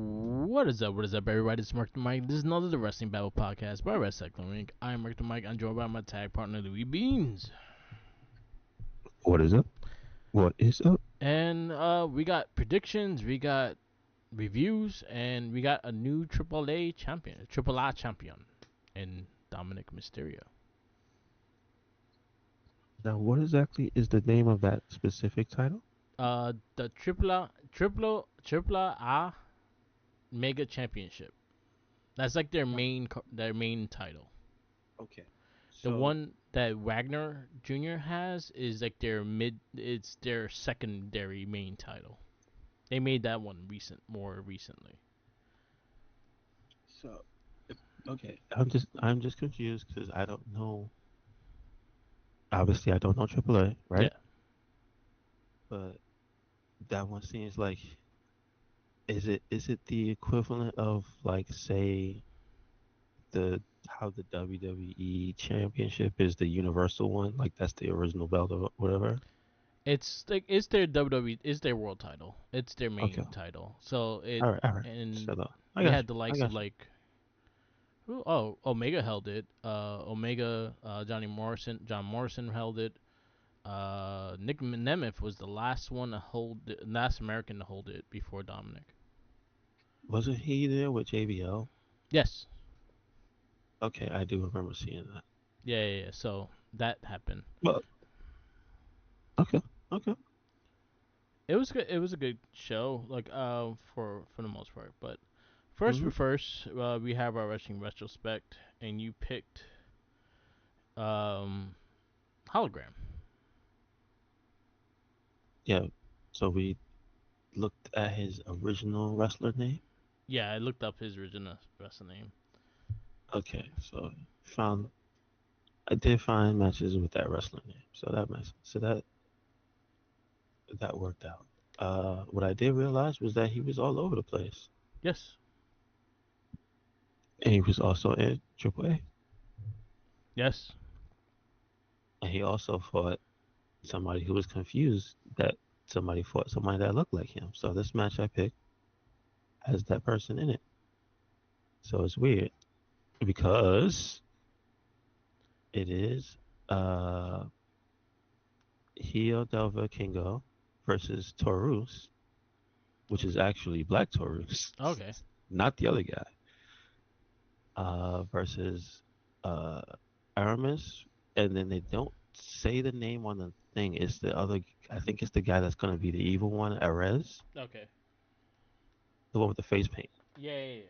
What is up? What is up, everybody? It's Mark the Mike. This is another The Wrestling Battle podcast by Wrestling Link. I'm Mark the Mike. I'm joined by my tag partner, Louis Beans. What is up? What is up? And we got predictions, we got reviews, and we got a new AAA champion, Triple A champion, in Dominic Mysterio. Now, what exactly is the name of that specific title? The Triple A Mega Championship. That's like their main title. Okay. The So, one that Wagner Jr. has is like their mid. It's their secondary main title. They made that one more recently. so okay. I'm just confused because I don't know. Obviously, I don't know AAA, Yeah, right? But that one seems like is it the equivalent of like say the how the WWE Championship is the universal one, like that's the original belt or whatever? it's their WWE. It's their world title. It's their Okay. main title. So All right. and Shut up. I you got had you. the I likes of got you. like Omega held it. Omega John Morrison held it. Nick Nemeth was the last one to hold it, last American to hold it before Dominic. Wasn't he there with JBL? Yes. Okay, I do remember seeing that. Yeah. So that happened. Well, okay, okay. It was good. It was a good show, like for the most part. But first, Hmm. we first we have our wrestling retrospect, and you picked um hologram. Yeah. So we looked at his original wrestler name. Yeah, I looked up his original wrestling name. Okay, so found I did find matches with that wrestler name, so that makes so that worked out. What I did realize was that he was all over the place, Yes. and he was also in AAA, Yes. and he also fought somebody who was confused that somebody fought somebody that looked like him. So this match I picked has that person in it. So it's weird because it is uh Hio del Vikingo versus Taurus, which is actually Black Taurus, Okay. not the other guy, versus uh, Aramis. And then they don't say the name on the thing. It's the other, I think it's the guy that's going to be the evil one, Arez, Okay. the one with the face paint, Yeah.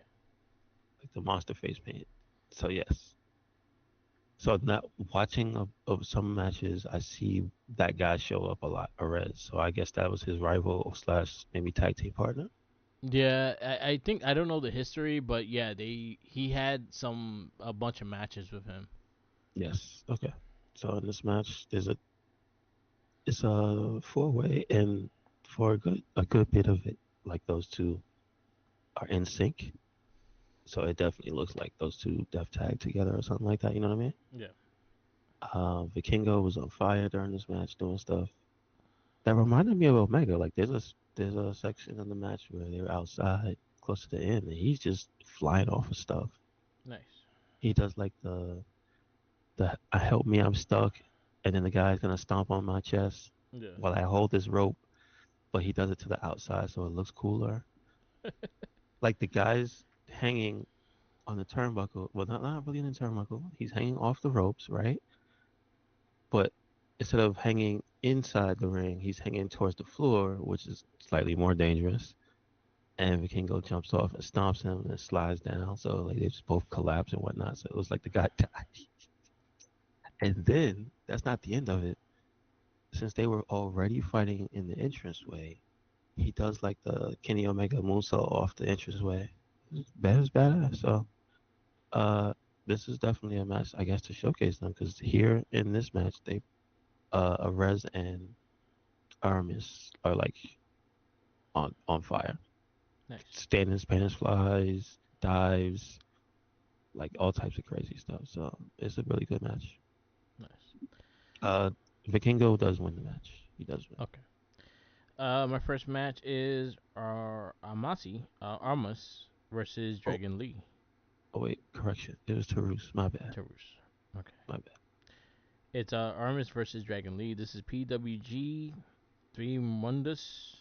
like the monster face paint. So, yes. So now watching of some matches, I see that guy show up a lot, Arez. So I guess that was his rival slash maybe tag team partner. Yeah, I think I don't know the history, but yeah, he had a bunch of matches with him. Yes. Okay. So in this match, it's a four way, and for a good bit of it, like those two are in sync. So it definitely looks like those two def tag together or something like that. You know what I mean? Yeah. Vikingo was on fire during this match, doing stuff that reminded me of Omega. Like there's a section in the match where they're outside close to the end, and he's just flying off of stuff. Nice. He does like the help me, I'm stuck, and then the guy's gonna stomp on my chest Yeah. while I hold this rope, but he does it to the outside so it looks cooler. Like the guy's hanging on the turnbuckle. Well, not really in the turnbuckle. He's hanging off the ropes, right? But instead of hanging inside the ring, he's hanging towards the floor, which is slightly more dangerous. And Vikingo jumps off and stomps him and slides down. So like they just both collapse and whatnot. So it was like the guy died. And then that's not the end of it. Since they were already fighting in the entranceway, he does like the Kenny Omega moonsault off the entranceway. It's badass. So this is definitely a match, I guess, to showcase them because here in this match, they Arez and Aramis are like on fire, Nice. standing Spanish flies, dives, like all types of crazy stuff. So it's a really good match. Nice. Uh, Vikingo does win the match. He does win. Okay. My first match is Armas versus Oh, Dragon Lee. oh wait, correction. It was Tarus. My bad. Tarus. Okay. My bad. It's Armas versus Dragon Lee. This is PWG 3 Mundus.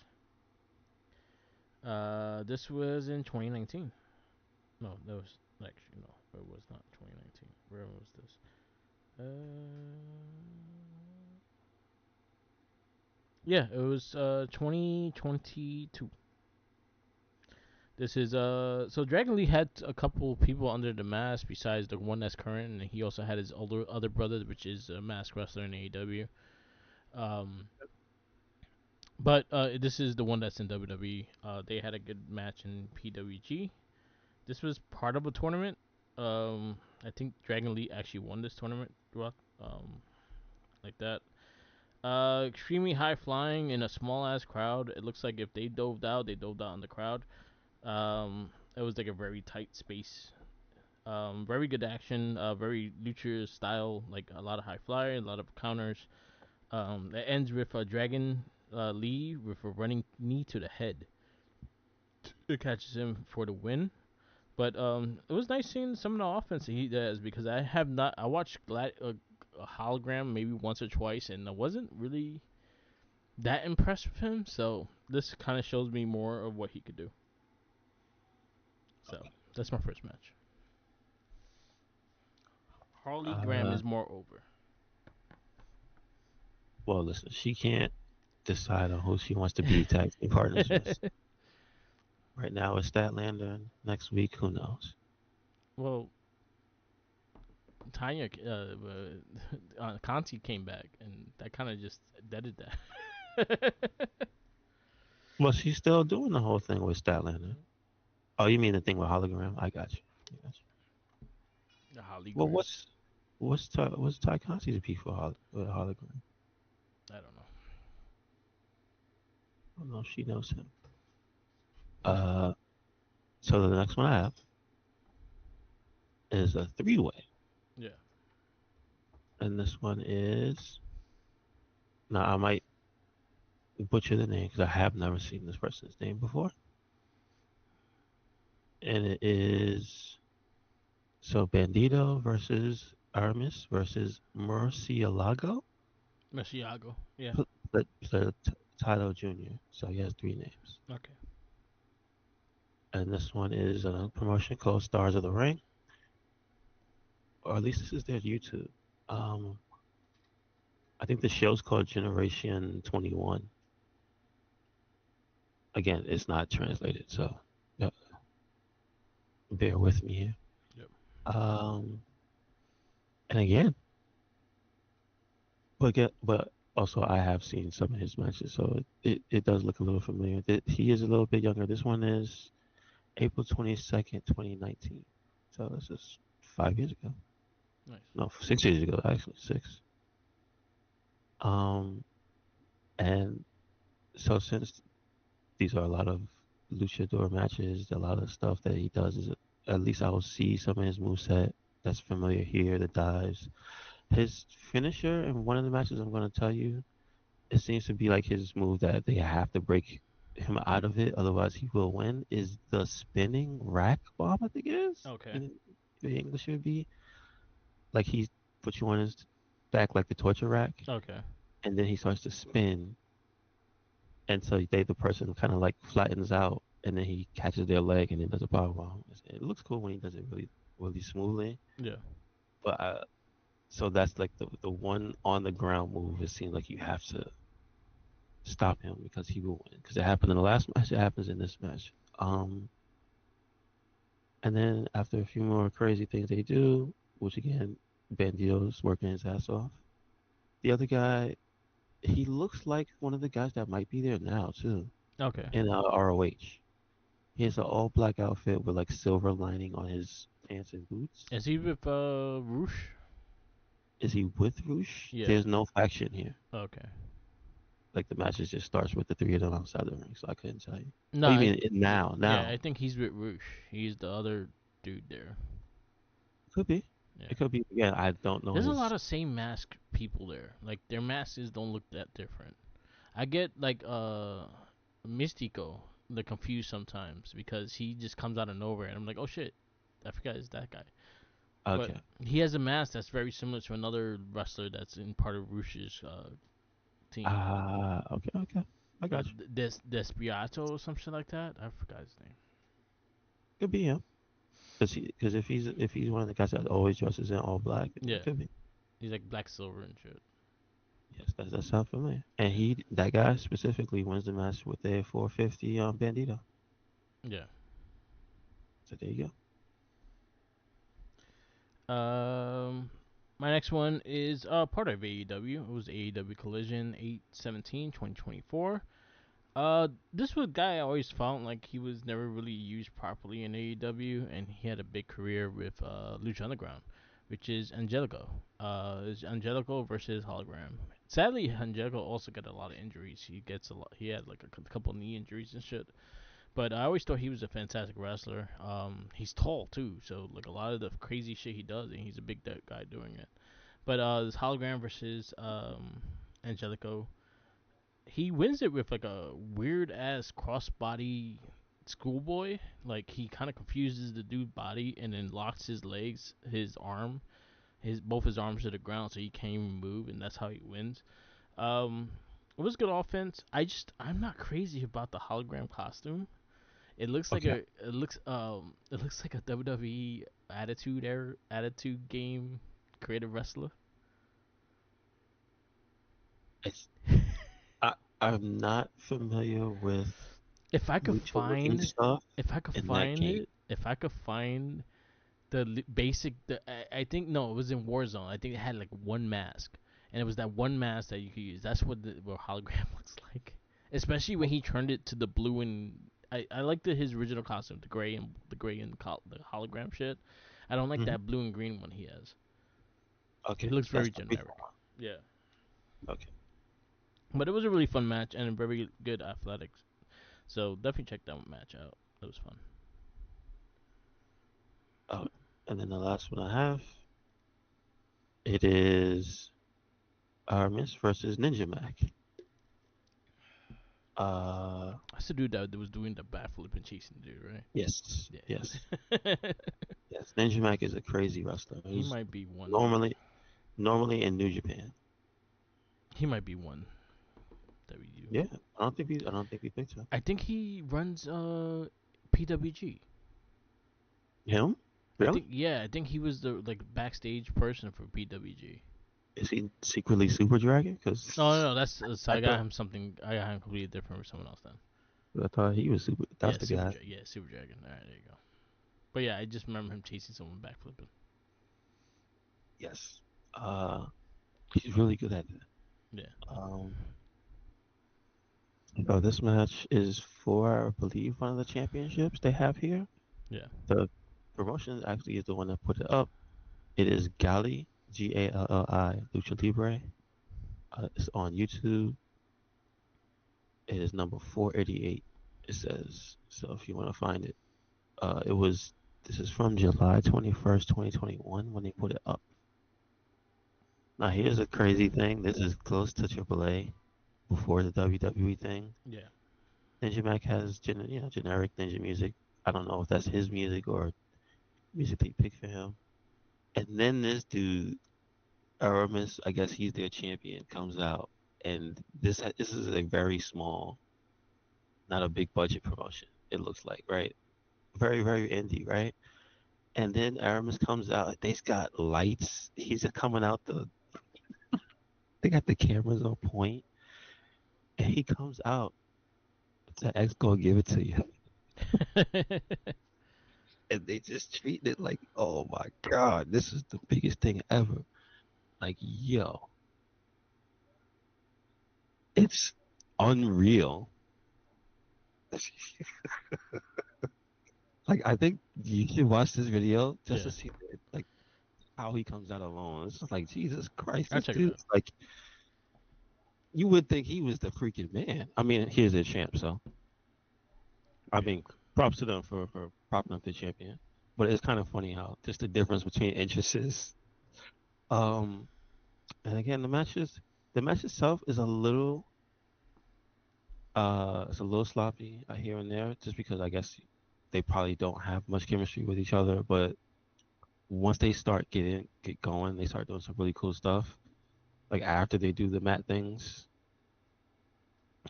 This was in 2019. No, that was actually no, it was not 2019. Where was this? Yeah, it was 2022. This is so Dragon Lee had a couple people under the mask besides the one that's current, and he also had his older other brother, which is a mask wrestler in AEW. Um, but this is the one that's in WWE. They had a good match in PWG. This was part of a tournament. I think Dragon Lee actually won this tournament. Like that. Extremely high flying in a small ass crowd. It looks like if they dove out, they dove out in the crowd. It was like a very tight space. Very good action. Very lucha style. Like a lot of high flyer, a lot of counters. It ends with a Dragon Lee with a running knee to the head. It catches him for the win. But it was nice seeing some of the offense that he does because I have not. I watched a hologram maybe once or twice, and I wasn't really that impressed with him. So this kind of shows me more of what he could do. So that's my first match. Harley Graham Uh, is more over. well, listen, she can't decide on who she wants to be tag team partners with. Right now it's Statlander. Next week, who knows? Well, Tanya, Conti came back, and that kind of just deaded that. Well, she's still doing the whole thing with Statlander. Oh, you mean the thing with hologram? I got you. I got you. The Harley Well, Graham. what's Ty Conti's beef with hologram? I don't know. I don't know if she knows him. Uh, so the next one I have is a three-way, Yeah. and this one is now I might butcher the name because I have never seen this person's name before, and it is so Bandito versus Aramis versus Murcielago, Mashiago. Yeah. the Tito Jr. So he has three names, Okay. and this one is a promotion called Stars of the Ring, or at least this is their YouTube. Um, I think the show's called Generation 21. Again, it's not translated, so uh, bear with me here. Yep. Um, and again, but also I have seen some of his matches, so it does look a little familiar. He is a little bit younger. This one is April 22nd, 2019. So this is 5 years ago. Nice. No, 6 years ago actually, six. Um, and so since these are a lot of luchador matches, a lot of stuff that he does is at least I will see some of his moveset that's familiar here, the dives. His finisher in one of the matches I'm going to tell you, it seems to be like his move that they have to break him out of it, otherwise he will win, is the spinning rack bomb, I think it is. Okay. In the English would be like he puts you on his back like the torture rack, Okay. and then he starts to spin, and so the person kind of like flattens out, and then he catches their leg and then does a power bomb. It looks cool when he does it really smoothly, Yeah. but so that's like the one on the ground move. It seems like you have to stop him because he will win. Because it happened in the last match, it happens in this match. And then after a few more crazy things they do, which again, Bandito's working his ass off. The other guy, he looks like one of the guys that might be there now too Okay. in ROH. He has an all black outfit with like silver lining on his pants and boots. Is he with Roosh? Is he with Roosh? Yeah. There's no faction here. Okay. Like the match just starts with the three of them outside the ring, so I couldn't tell you. No, Oh, you mean now? yeah, Now I think he's with Roosh. He's the other dude there. could be. Yeah. It could be. Again, I don't know There's a lot his. of same mask people there. Like their masks don't look that different. I get like Mystico the confused sometimes because he just comes out of nowhere and I'm like, oh shit, I forgot it's that guy. But Okay. he has a mask that's very similar to another wrestler that's in part of Rush's team. Okay, okay. I got you. Despiato or some shit like that. I forgot his name. Could be him. Because if he's one of the guys that always dresses in all black, it Yeah, could be. he's like black silver and shit. Yes, that sounds familiar. And Yeah, that guy specifically wins the match with a 450 Bandito. yeah. So there you go. My next one is part of AEW. It was AEW Collision 8/17/2024. This was a guy I always found like he was never really used properly in AEW, and he had a big career with Lucha Underground, which is Angelico. It's Angelico versus Hologram. Sadly, Angelico also got a lot of injuries. He gets a lot. He had like a couple knee injuries and shit. But I always thought he was a fantastic wrestler. He's tall too, so like a lot of the crazy shit he does, and he's a big guy doing it. But this Hologram versus Angelico, he wins it with like a weird ass crossbody schoolboy. Like he kind of confuses the dude body and then locks his legs, his both his arms to the ground, so he can't even move, and that's how he wins. Um, it was good offense. I'm not crazy about the hologram costume. Okay. It looks like a WWE attitude game creative wrestler. It's I I'm not familiar with If I could lucha looking find stuff if I could in that find game. it, if I could find the basic I think no, it was in Warzone. I think it had like one mask, and it was that one mask that you could use. That's what hologram looks like, especially when he turned it to the blue and I liked his original costume, the hologram shit. I don't like Hmm. that blue and green one he has. It Okay, looks that's very the recent generic. Yeah, one. Okay. but it was a really fun match and very good athletics. So definitely check that match out. It was fun. Oh, and then the last one I have, it is Armis versus Ninja Mac. Uh, That's the dude that was doing the backflip and chasing the dude, right? yes, yes, Yeah. yes. Ninja Mac is a crazy wrestler. he He's might be one. normally in New Japan. He might be one WU. Yeah, I don't think he thinks so. I think he runs PWG. Him? I Really? think yeah, I think he was the like backstage person for PWG. Is he secretly Super Dragon? No, no, Because no, that's so I I got thought him something. I got him completely different with someone else then. I thought he was super. That's Yeah, the guy. Yeah, Super Dragon. All right, there you go. But yeah, I just remember him chasing someone backflipping. Yes. He's really good at it. Yeah, Um, so this match is for, I believe, one of the championships they have here. yeah. The promotion actually is the one that put it up. It is Gali, Galli, Lucha Libre. It's on YouTube. It is number 488. It says so. If you want to find it, it was. This is from July 21st, 2021, when they put it up. Now here's a crazy thing. This is close to AAA before the WWE thing. Yeah. Ninja Mac has generic ninja music. I don't know if that's his music or music they picked for him. And then this dude, Aramis, I guess he's their champion, comes out, and this is a very small, not a big budget promotion. It looks like, right? Very indie, right? And then Aramis comes out. They've got lights. He's coming out They got the cameras on point, and he comes out. The X gonna give it to you, and they just treat it like, oh my god, this is the biggest thing ever. Like, yo, it's unreal. Like, I think you should watch this video just yeah. to see like how he comes out alone. It's just like Jesus Christ, I'll this check it out. dude's like you would think he was the freaking man. I mean, he's a champ, so I Yeah. mean, props to them for propping up the champion. But it's kind of funny how just the difference between interests. Um, and again, the match itself is a little. It's a little sloppy here and there, just because I guess they probably don't have much chemistry with each other. But once they start get going, they start doing some really cool stuff. Like after they do the mat things,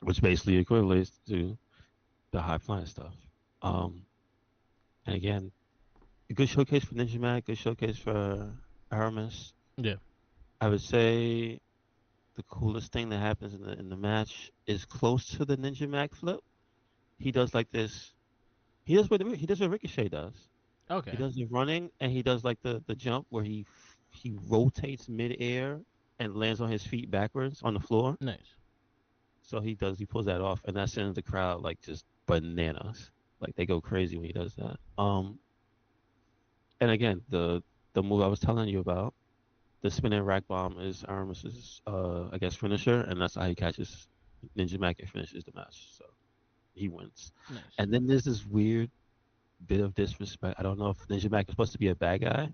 which basically equates to the high flying stuff. Um, and again, a good showcase for Ninja Mac, good showcase for Aramis. Yeah. I would say the coolest thing that happens in the match is close to the Ninja Mac flip. He does like this. He does what Ricochet does. He Okay. does the running and he does like the jump where he rotates midair and lands on his feet backwards on the floor. Nice. So he pulls that off, and that sends the crowd like just bananas. Like they go crazy when he does that. And again, the move I was telling you about, the spinning rack bomb is Aramis's I guess finisher, and that's how he catches Ninja Mac and finishes the match. So he wins. Nice. And then there's this weird bit of disrespect. I don't know if Ninja Mac is supposed to be a bad guy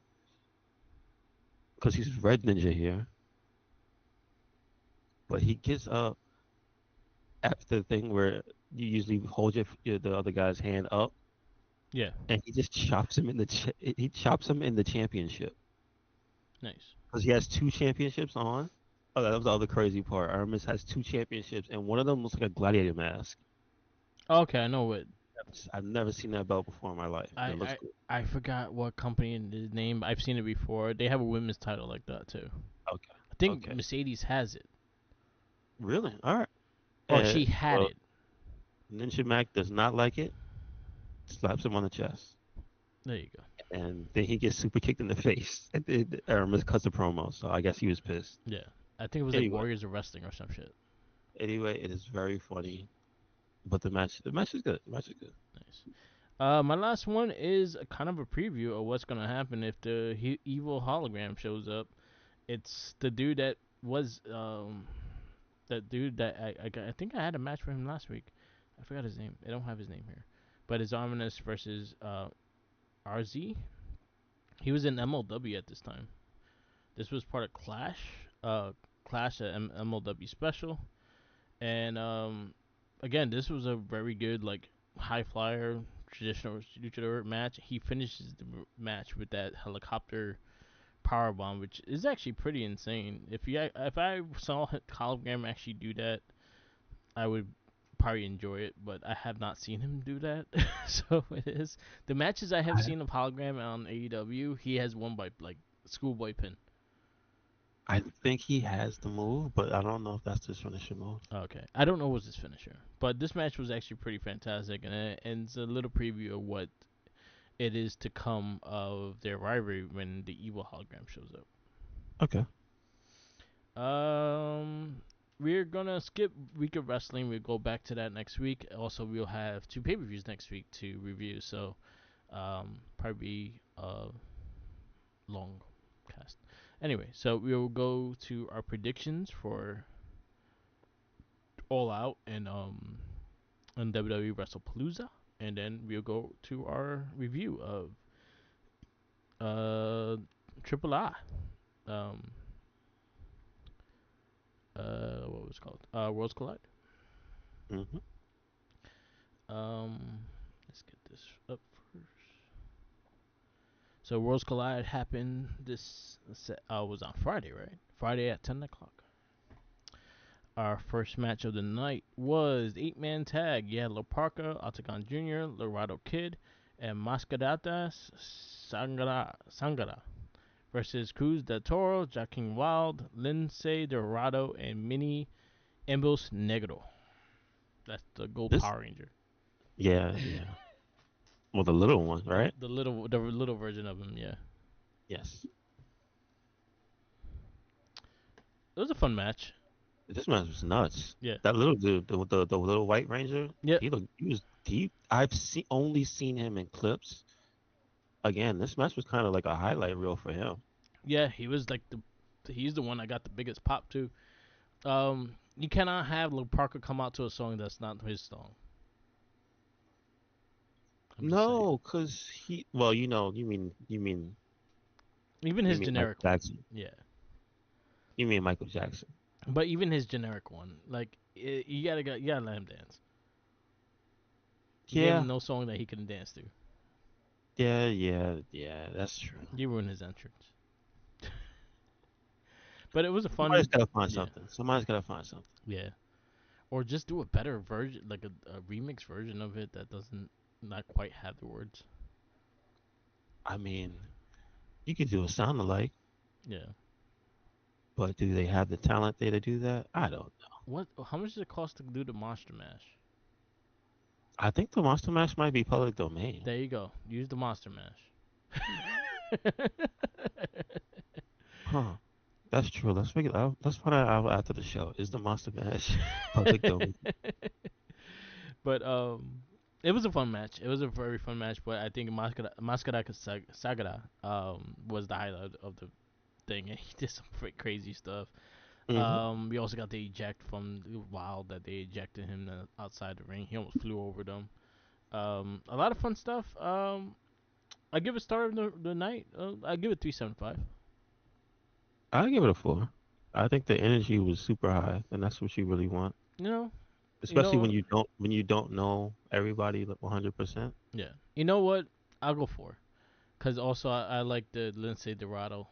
because he's Red Ninja here, but he gets up after the thing where you usually hold the other guy's hand up, Yeah. and he just chops him in he chops him in the championship Nice. because he has two championships on. Oh, that was the other crazy part. Aramis has two championships, and one of them looks like a gladiator mask. Okay, I know what. I've never seen that belt before in my life, and I it looks I cool. I forgot what company and the name. I've seen it before. They have a women's title like that too. Okay, I think okay, Mercedes has it, really? All right. or she had Well, it. Ninja Mac does not like it. Slaps him on the chest, There you go. and then he gets super kicked in the face. And then Aramis cuts a promo, so I guess he was pissed. Yeah. I think it was like Anyway, Warriors of Wrestling or some shit. it is very funny, but the match is good. The match is good. Nice. My last one is a kind of a preview of what's gonna happen if the evil hologram shows up. It's the dude that was that dude that I think I had a match for him last week. I forgot his name. I don't have his name here, but it's Ominous versus RZ. He was in MLW at this time. This was part of Clash, Clash at MLW special, and again, this was a very good like high flyer traditional luchador match. He finishes the match with that helicopter power bomb, which is actually pretty insane. If I saw hologram actually do that, I would probably enjoy it. But I have not seen him do that, so it is the matches I have I, seen of hologram on AEW. He has won by like schoolboy pin. I think he has the move, but I don't know if that's his finishing move. Okay, I don't know what's his finisher, but this match was actually pretty fantastic, and it's a little preview of what it is to come of their rivalry when the evil hologram shows up. Okay. We're gonna skip week of wrestling. We'll go back to that next week. Also, we'll have two pay per views next week to review. So, probably a long cast. Anyway, so we'll go to our predictions for All Out and WWE WrestlePalooza, and then we'll go to our review of Triple I. Um, what was it called? Worlds Collide. Hmm. Let's get this up first. So Worlds Collide happened this was on Friday, right? Friday at 10 o'clock. Our first match of the night was 8-man tag. Yeah, La Parca, Octagon Jr., Laredo Kid, and Mascaratas Sangara versus Cruz del Toro, Joaquin Wild, Lince Dorado, and Mini Embos Negro. That's the Gold This, Power Ranger. yeah, yeah. Well, the little one, right? The little version of him, yeah. Yes. It was a fun match. This man was nuts. Yeah. That little dude, the little white ranger, Yeah. I've only seen him in clips. Again, this match was kind of like a highlight reel for him. Yeah, he was like he's the one that got the biggest pop too. You cannot have Lil Parker come out to a song that's not his song. I'm just saying. No, cause well, Even you his mean Michael generic one. Jackson. Yeah. You mean Michael Jackson. But even his generic one, like you gotta let him dance. You gave Yeah, him no song that he couldn't dance to. yeah. That's true. You ruined his entrance. But it was a Somebody's fun, gotta find yeah, something. Somebody's gotta find something. yeah. Or just do a better version, like a remix version of it that doesn't not quite have the words. I mean, you could do a sound alike, Yeah. but do they have the talent there to do that? I don't know. What? How much does it cost to do the Monster Mash? I think the Monster Mash might be public domain. There you go. Use the Monster Mash. Huh. That's true. Let's figure it out. Let's find out after the show. Is the Monster Mash public domain? But it was a fun match. It was a very fun match. But I think Mascara Sagara was the highlight of the thing, and he did some crazy stuff. Hmm. We also got the eject from Wild that they ejected him outside the ring. He almost flew over them. A lot of fun stuff. I give it star of the night. I give it 3.75. I give it a 4. I think the energy was super high, and that's what you really want, You know, you especially know, when you don't know everybody 100%. yeah. You know what? I'll go for. Cause also I like the Lindsay Dorado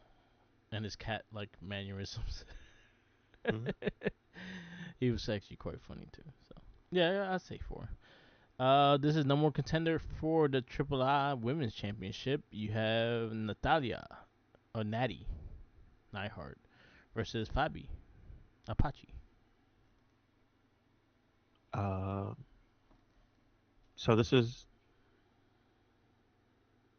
and his cat like mannerisms. Hmm. He was actually quite funny too. So yeah, I'd say 4. This is no more contender for the Triple I Women's Championship. You have Natalia or Natty Neihart versus Fabi Apache. Uh, so this is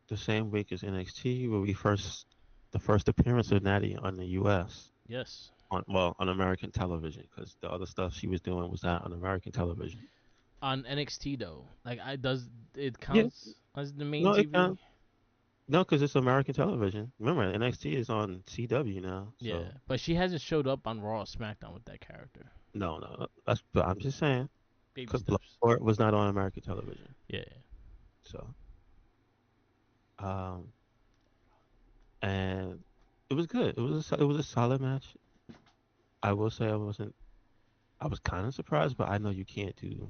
the same week as NXT, where the first appearance of Natty on the U.S. Yes. on American television, because the other stuff she was doing was not on American television. On NXT though, like I does it Yeah, counts as the main no, it TV? can no, because it's American television. Remember, NXT is on CW now, Yeah, so but she hasn't showed up on Raw or SmackDown with that character. no. That's but I'm just saying Baby because steps. Bloodsport was not on American television, Yeah. so um, and it was good. It was a solid match. I will say I wasn't. I was kind of surprised, but I know you can't do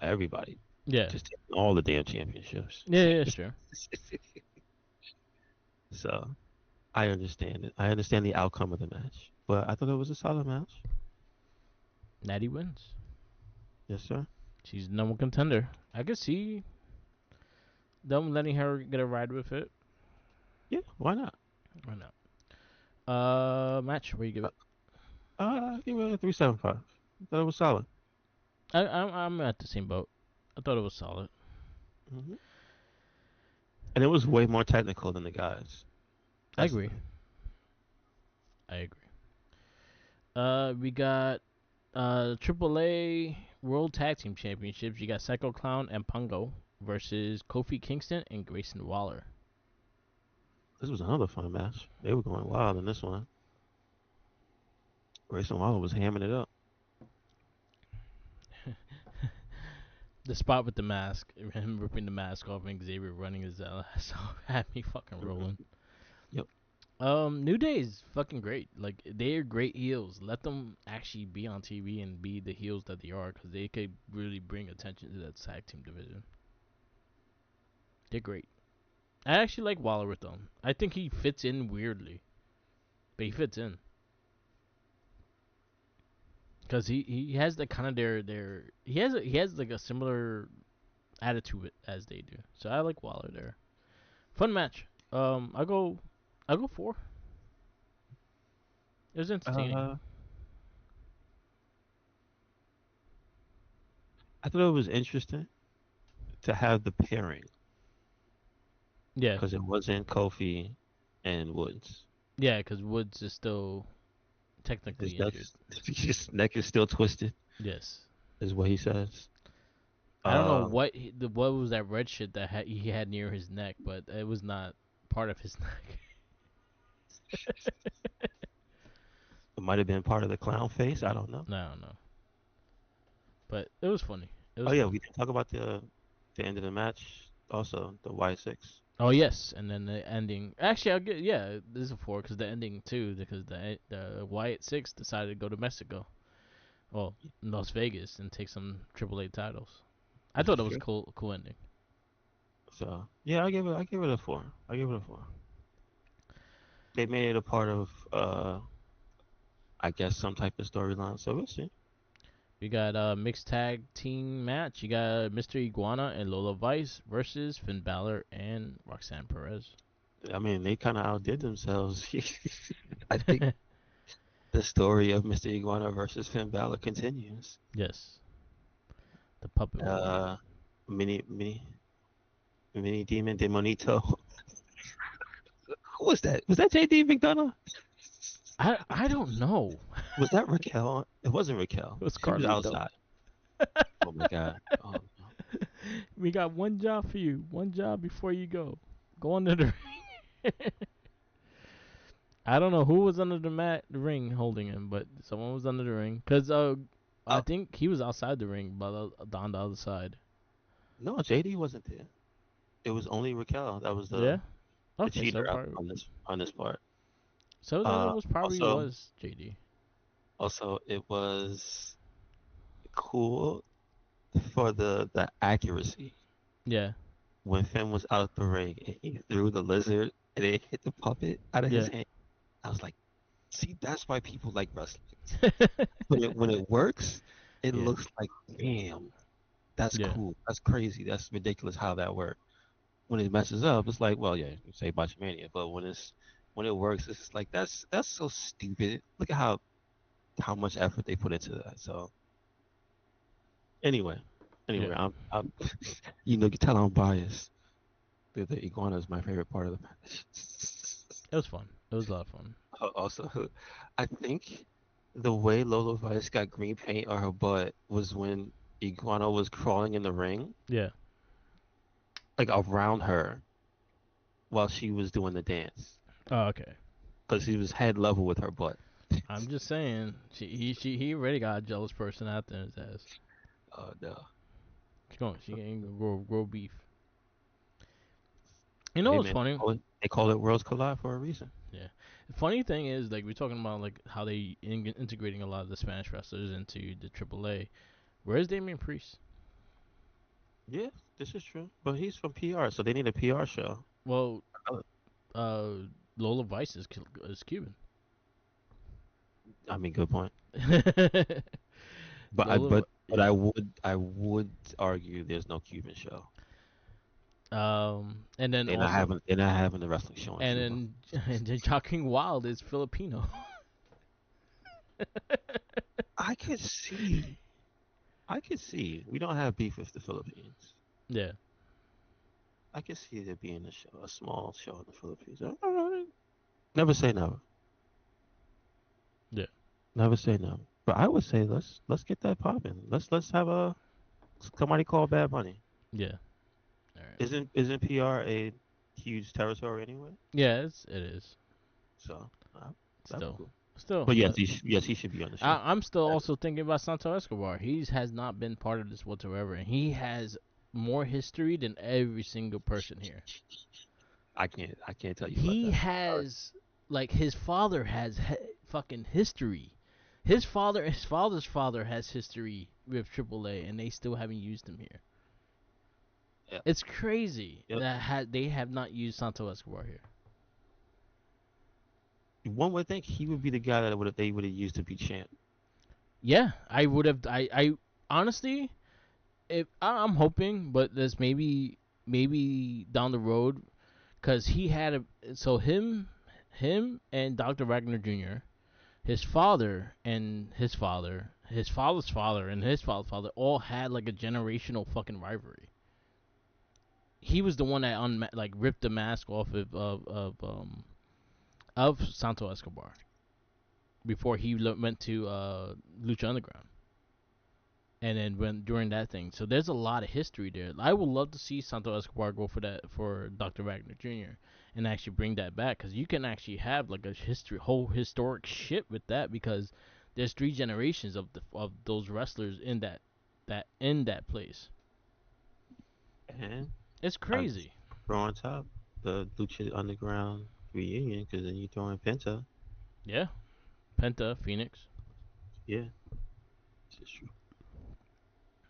everybody Yeah. just taking all the damn championships. Yeah, yeah, sure. So I understand it. I understand the outcome of the match, but I thought it was a solid match. Natty wins. Yes, sir. She's the number contender. I could see them letting her get a ride with it. Yeah, why not? Why not? Match. Where you give Uh, it? I give it a 3.75. I thought it was solid. I'm at the same boat. I thought it was solid. Hmm. And it was way more technical than the guys. I That's the agree. thing. I agree. We got AAA World Tag Team Championships. You got Psycho Clown and Pungo versus Kofi Kingston and Grayson Waller. This was another fun match. They were going wild in this one. Grayson Waller was hamming it up. The spot with the mask, him ripping the mask off and Xavier running his ass off had me fucking Hmm. rolling. Yep. New Day is fucking great. Like they're great heels. Let them actually be on TV and be the heels that they are, because they could really bring attention to that tag team division. They're great. I actually like Waller with them. I think he fits in weirdly, but he fits in because he has the kind of their he has like a similar attitude as they do. So I like Waller there. Fun match. I go 4. It was entertaining. Uh, I thought it was interesting to have the pairing Yeah, because it wasn't Kofi and Woods. yeah, because Woods is still His technically neck, injured. his neck is still twisted, Yes. is what he says. I don't know Um, what was that red shit that he had near his neck, but it was not part of his neck. it might have been part of the clown face. I don't know. No, no. But it was funny. It Oh was yeah, fun. we didn't talk about the end of the match. Also, the Y6. Oh yes, and then the ending. Actually, I'll get yeah. This is a 4 because the ending too, because the Wyatt 6 decided to go to Mexico. well, in Las Vegas and take some AAA titles. I This thought is it was true. cool ending. So yeah, I give it a 4. I give it a 4. They made it a part of I guess some type of storyline. So we'll see. We got a mixed tag team match. You got Mr. Iguana and Lola Vice versus Finn Balor and Roxanne Perez. I mean, they kind of outdid themselves. I think the story of Mr. Iguana versus Finn Balor continues. Yes, the puppet war. Uh, mini mini mini demon demonito. Who was that? Was that JD McDonough? I don't know. Was that Raquel? It wasn't Raquel. It was She was Carlito. outside. Oh my god. Oh no. We got one job for you. One job before you go. Go under the ring. I don't know who was under the ring holding him, but someone was under the ring. Cause I Oh think he was outside the ring, but on the other side. no, JD wasn't there. It was only Raquel. That was Yeah. the Okay, so cheater probably on this part. so then it was probably Also was JD. it was cool for the accuracy Yeah. when Finn was out the ring and he threw the lizard and it hit the puppet out of his Yeah. hand. I was like, see, that's why people like wrestling. When it works, it Yeah. looks like, damn, that's Yeah. cool. That's crazy. That's ridiculous how that worked. When it messes up, it's like, well, yeah, you say Botchamania, but when it works, it's just like that's so stupid. Look at how much effort they put into that. So anyway, Yeah. I'm you know, you can tell I'm biased. The iguana is my favorite part of the match. It was fun. It was a lot of fun. Also, I think the way Lola Vice got green paint on her butt was when Iguana was crawling in the ring, Yeah. like around her, while she was doing the dance, Oh, okay. because he was head level with her butt. I'm just saying, he already got a jealous person out there in his ass. Oh no. She ain't gonna grow beef. You know Hey what's man, funny? they call it Worlds Collide for a reason. Yeah. The funny thing is, like, we're talking about like how they integrating a lot of the Spanish wrestlers into the AAA. Where's Damian Priest? Yeah, this is true. But he's from PR, so they need a PR show. Well, Uh, uh, Lola Vice is Cuban. I mean, good point. But Yeah. I would argue there's no Cuban show. And then also, They're not having the wrestling show in and Cuba. then and then Joaquin Wild is Filipino. I could see. I could see. We don't have beef with the Philippines. Yeah. I could see there being a small show in the Philippines. All right. Never say never. Yeah. Never say never. But I would say let's get that popping. Let's have a somebody call Bad Bunny. Yeah. All right. Isn't PR a huge territory anyway? Yeah, it is. So that'd be Still, cool. still, But but yes, he should be on the show. I'm still That- also thinking about Santo Escobar. He has not been part of this whatsoever, and he has more history than every single person here. I can't tell you about He that. Sorry. has, like, his father has fucking history. His father's father has history with AAA, and they still haven't used him here. Yeah. It's crazy Yep. that they have not used Santo Escobar here. One would think he would be the guy that they would have used to be champ. Yeah, I would have. I honestly, if I'm hoping, but there's maybe down the road, because he had a him and Dr. Wagner Jr., his father and his father, his father's father and his father's father all had like a generational fucking rivalry. He was the one that like ripped the mask off of Santo Escobar before he went to Lucha Underground. And then when during that thing, so there's a lot of history there. I would love to see Santo Escobar go for that for Dr. Wagner Jr. and actually bring that back because you can actually have like a whole historic shit with that because there's three generations of those wrestlers in that place. And It's I just crazy. throw on top the Lucha Underground reunion because then you throw in Penta. Yeah, Penta, Phoenix. Yeah. This is true.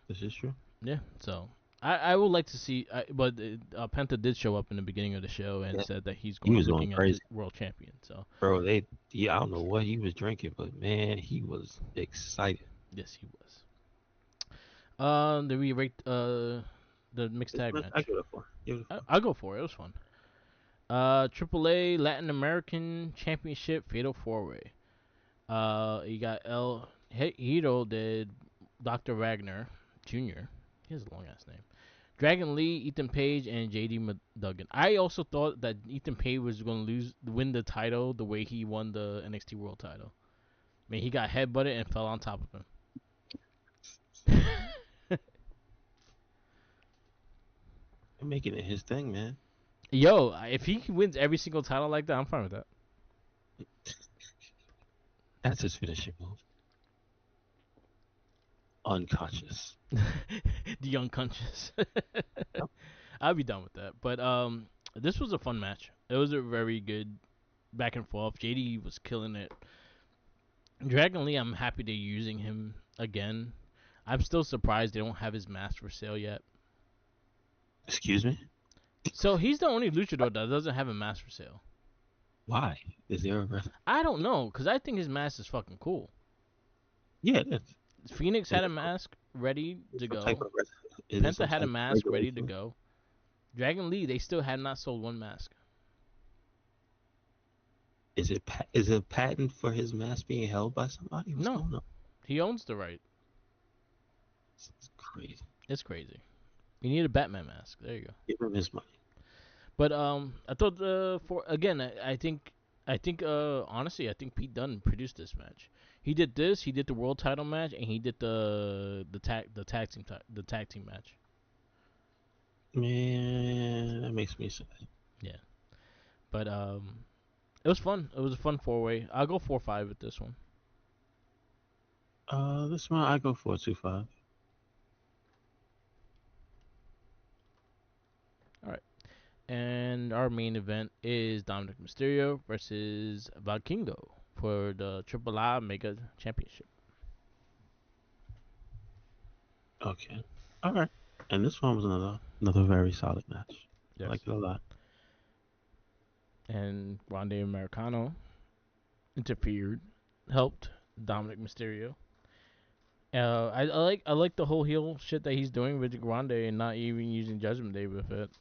This is true. Yeah, so I would like to see, but Penta did show up in the beginning of the show and Yeah, said that he's he going was going looking at the crazy, world champion. So bro. I don't know what he was drinking, but man, he was excited. yes, he was. Did we rate the mixed tag I match? give it a four. Give it a four. I'll go for it. It was fun. AAA Latin American Championship Fatal Four Way. You got El Hero did Dr. Wagner Jr. He has a long ass name. Dragon Lee, Ethan Page, and JD Duggan. I also thought that Ethan Page was going to win the title the way he won the NXT World Title. I mean, he got headbutted and fell on top of him. They're making it his thing, man. Yo, if he wins every single title like that, I'm fine with that. That's his finishing move. Unconscious. The unconscious. I'll be done with that. But this was a fun match. It was a very good back and forth. JD was killing it. Dragon Lee, I'm happy they're using him again. I'm still surprised they don't have his mask for sale yet. Excuse me. So he's the only luchador that doesn't have a mask for sale. Why? Is there a I don't know, cause I think his mask is fucking cool. Yeah, that's Phoenix is had a mask ready to some type go. of is it Penta some had a type of mask ready to regulation? go. Dragon Lee, they still had not sold one mask. Is it a patent for his mask being held by somebody? What's No, going on? he owns the right. It's crazy. It's crazy. You need a Batman mask. There you go. Give him his money. But I thought for again, I think honestly, I think Pete Dunne produced this match. He did this. He did the world title match, and he did the tag team match. Man, that makes me sad. Yeah. But it was fun. It was a fun 4 way. I'll go 4-5 with this one. This one I go 4.25. All right. And our main event is Dominic Mysterio versus Valkingo for the Triple I Mega Championship. Okay. All right. And this one was another very solid match. I Yes. like it a lot. And Grande Americano interfered, helped Dominic Mysterio. I like the whole heel shit that he's doing with Grande and not even using Judgment Day with it.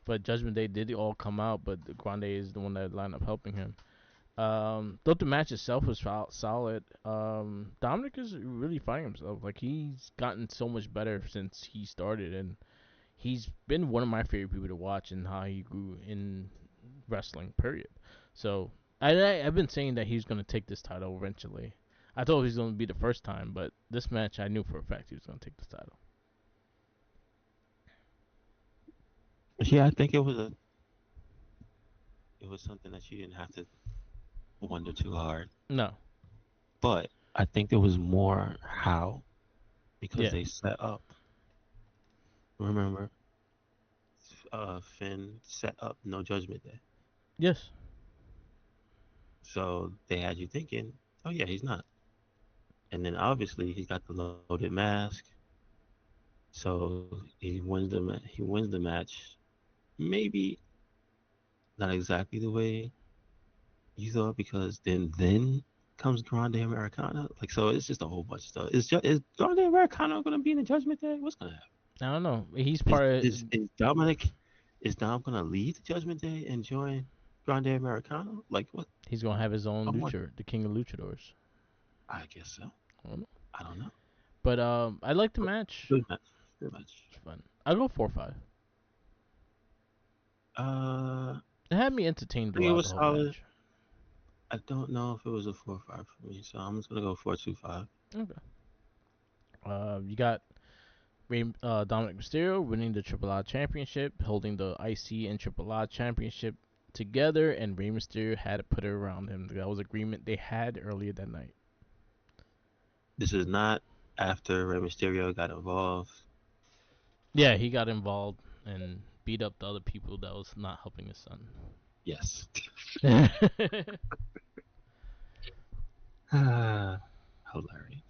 But Judgment Day did all come out, but Grande is the one that lined up helping him. Thought the match itself was solid. Dominic is really finding himself. Like he's gotten so much better since he started, and he's been one of my favorite people to watch and how he grew in wrestling. Period. So I've been saying that he's gonna take this title eventually. I thought he was gonna be the first time, but this match I knew for a fact he was gonna take this title. Yeah, I think it was something that you didn't have to wonder too hard. No, But I think there was more how because yeah, they set up. Remember, Finn set up No Judgment Day, yes, so they had you thinking, oh yeah, he's not. And then obviously he's got the loaded mask, so he wins the match. Maybe not exactly the way you thought because then comes Grande Americana. Like so, it's just a whole bunch of stuff. Is Grande Americana going to be in the Judgment Day? What's going to happen? I don't know. He's Is part of. is is Dominic is Dom going to leave the Judgment Day and join Grande Americana? Like what? He's gonna have his own I want. luchador, the King of Luchadors. I guess so. I don't know. I don't know. But I like the match. Good match. Good match. It's fun. I'll go 4-5. Uh, It had me entertained I think it throughout the was whole solid. match. I don't know if it was a 4.5 for me, so I'm just gonna go 4.25. Okay. You got Dominic Mysterio winning the Triple I Championship, holding the IC and Triple I Championship together, and Rey Mysterio had to put it around him. That was agreement they had earlier that night. This is not after Rey Mysterio got involved. Yeah, he got involved and beat up the other people that was not helping his son. Yes. Yeah, Ah, hilarious.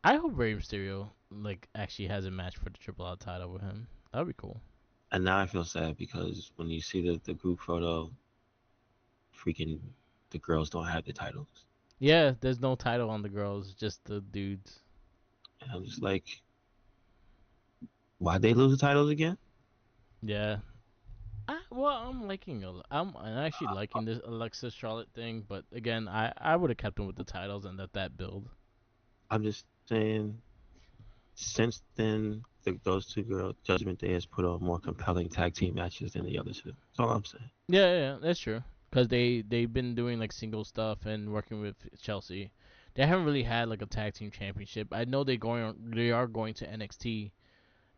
I hope Rey Mysterio like actually has a match for the Triple R title with him. That'd be cool. And now I feel sad because when you see the group photo, freaking the girls don't have the titles. Yeah, there's no title on the girls, just the dudes. And I'm just like, why'd they lose the titles again? Yeah. Well, I'm actually liking this Alexa Charlotte thing, but again, I would have kept them with the titles and that build. I'm just saying, since then, those two girls, Judgment Day has put on more compelling tag team matches than the other two. That's all I'm saying. Yeah, that's true. Cause they've been doing like single stuff and working with Chelsea. They haven't really had like a tag team championship. I know they are going to NXT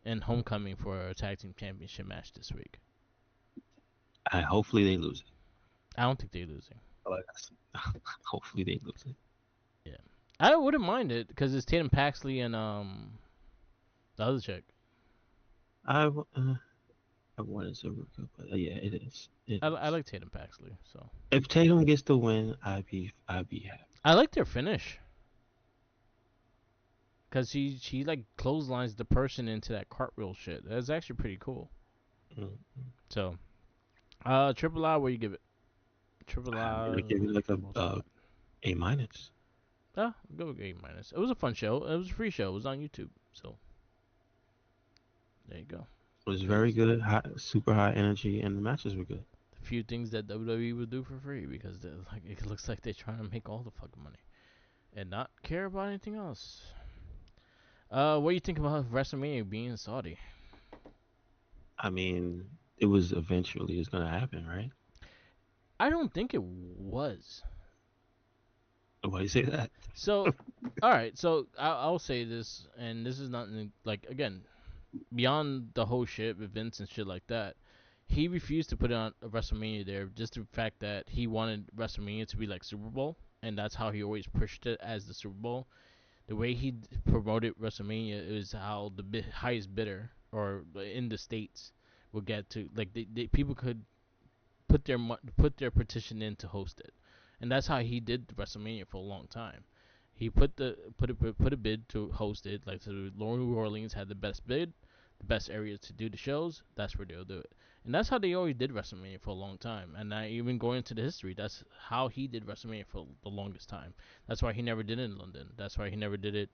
and Homecoming for a tag team championship match this week. Hopefully they lose it. I don't think they're losing. Like, hopefully they lose it. Yeah, I wouldn't mind it because it's Tatum Paxley and the other chick. I I wanted Silver, but yeah, it is. It I is. like Tatum Paxley, so If Tatum gets the win, I'd be happy. I like their finish because she like clotheslines the person into that cartwheel shit. That's actually pretty cool. Mm. So, Triple I, what you give it? Triple I'm I, gonna give it like triple threat. A minus. Yeah, go with A minus. It was a fun show. It was a free show. It was on YouTube, so there you go. It was very There's good, high, super high energy, and the matches were good. a few things that WWE would do for free because like it looks like they're trying to make all the fucking money and not care about anything else. What do you think about WrestleMania being in Saudi? I mean, it was eventually it's gonna happen, right? I don't think it was. Why do you say that? So, all right. So I'll say this, and this is not like again beyond the whole shit with Vince and shit like that. He refused to put it on WrestleMania there, just the fact that he wanted WrestleMania to be like Super Bowl, and that's how he always pushed it as the Super Bowl. The way he promoted WrestleMania is how the highest bidder or in the states would get to like people could put their petition in to host it, and that's how he did WrestleMania for a long time. He put a bid to host it. Like so, New Orleans had the best bid, the best areas to do the shows. That's where they'll do it, and that's how they always did WrestleMania for a long time. And I even going into the history, that's how he did WrestleMania for the longest time. That's why he never did it in London. That's why he never did it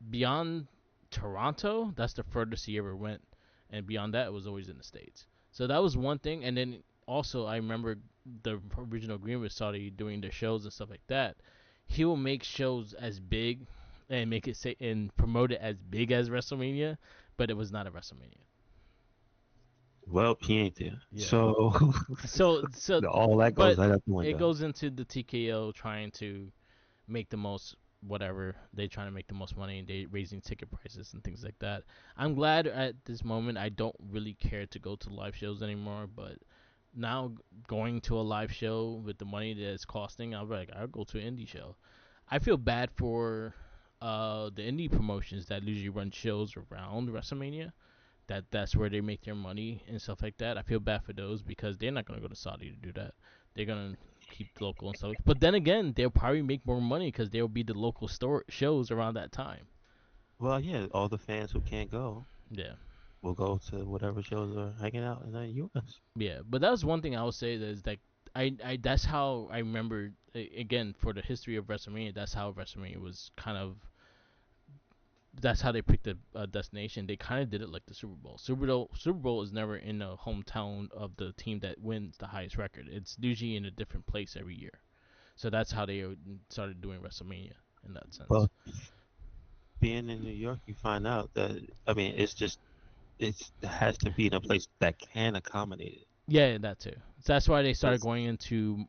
beyond Toronto. That's the furthest he ever went, and beyond that, it was always in the states. So that was one thing. And then also, I remember the original agreement with Saudi doing their shows and stuff like that. He will make shows as big and make it say and promote it as big as WrestleMania, but it was not a WrestleMania. Well, he ain't there, Yeah. so So, all that goes but right out the it window. goes into the TKO trying to make the most whatever they trying to make the most money and they raising ticket prices and things like that. I'm glad at this moment I don't really care to go to live shows anymore, but now going to a live show with the money that it's costing, I'll be like I'll go to an indie show. I feel bad for the indie promotions that usually run shows around WrestleMania. That's where they make their money and stuff like that. I feel bad for those because they're not gonna go to Saudi to do that. They're gonna keep local and stuff. But then again, they'll probably make more money because they'll be the local store shows around that time. Well, yeah, all the fans who can't go Yeah, will go to whatever shows are hanging out in the U.S. yeah. But that was one thing I would say that is that I that's how I remember again for the history of WrestleMania. That's how WrestleMania was kind of that's how they picked a destination. They kind of did it like the Super Bowl. Super Bowl is never in the hometown of the team that wins the highest record. It's usually in a different place every year. So that's how they started doing WrestleMania in that sense. Well, being in New York, you find out that I mean, it has to be in a place that can accommodate it. Yeah, that too. So that's why they started That's going into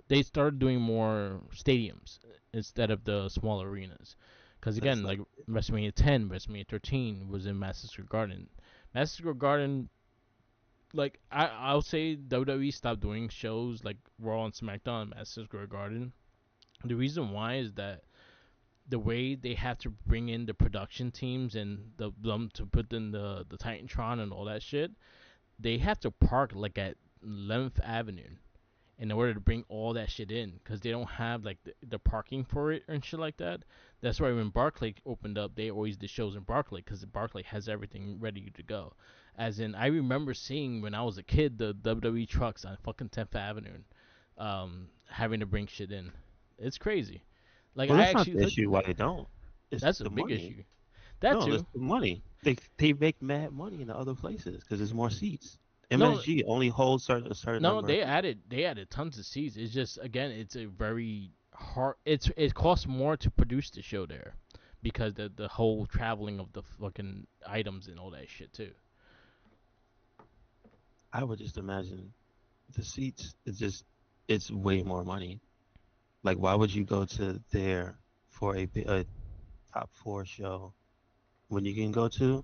they started doing more stadiums instead of the small arenas. Because that's again, like like WrestleMania 10, WrestleMania 13 was in Madison Square Garden. Madison Square Garden, like I'll say WWE stopped doing shows like Raw and SmackDown in Madison Square Garden. The reason why is that the way they have to bring in the production teams and them to put in the Titantron and all that shit, they have to park like at 11th Avenue, in order to bring all that shit in because they don't have like the parking for it and shit like that. That's why when Barclay opened up, they always did shows in Barclay because Barclay has everything ready to go. As in, I remember seeing when I was a kid the WWE trucks on fucking 10th Avenue, having to bring shit in. It's crazy. Like Well, I that's not actually the look. issue why they don't. It's That's a the big money. issue. That No, it's too. the money. They make mad money in the other places because there's more seats. No, MSG only holds a certain no, number of they people. added tons of seats. It's just again, it's a very hard. It costs more to produce the show there, because the whole traveling of the fucking items and all that shit too. I would just imagine the seats. It's way more money. Like, why would you go to there for a top four show when you can go to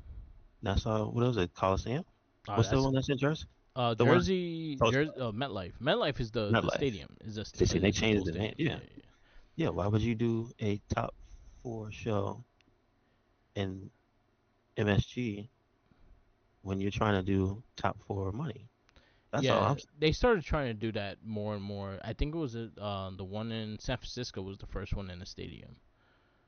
Nassau? What was it? Coliseum? Oh, What's the that's one that's in Jersey? The one Jersey, close Jersey, MetLife. MetLife is the MetLife. stadium. They say they Is the changed full the name. stadium. Yeah, Yeah, yeah, yeah. Why would you do a top four show in MSG when you're trying to do top four money? That's all yeah. I'm Yeah, they started trying to do that more and more. I think it was the one in San Francisco was the first one in the stadium.